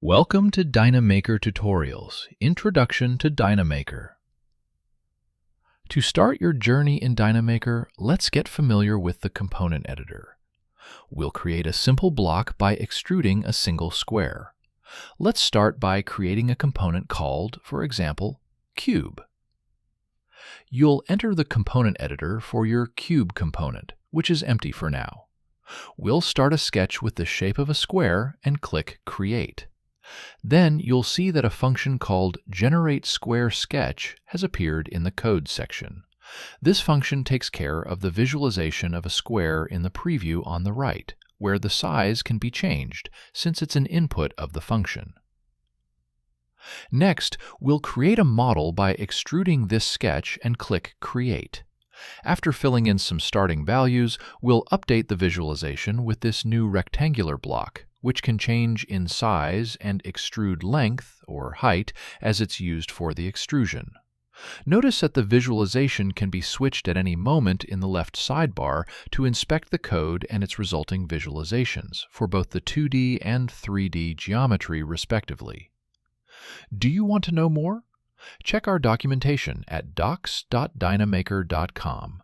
Welcome to DynaMaker Tutorials, Introduction to DynaMaker. To start your journey in DynaMaker, let's get familiar with the component editor. We'll create a simple block by extruding a single square. Let's start by creating a component called, for example, cube. You'll enter the component editor for your cube component, which is empty for now. We'll start a sketch with the shape of a square and click Create. Then you'll see that a function called GenerateSquareSketch has appeared in the code section. This function takes care of the visualization of a square in the preview on the right, where the size can be changed since it's an input of the function. Next, we'll create a model by extruding this sketch and click Create. After filling in some starting values, we'll update the visualization with this new rectangular block, which can change in size and extrude length, or height, as it's used for the extrusion. Notice that the visualization can be switched at any moment in the left sidebar to inspect the code and its resulting visualizations for both the 2D and 3D geometry, respectively. Do you want to know more? Check our documentation at docs.dynamaker.com.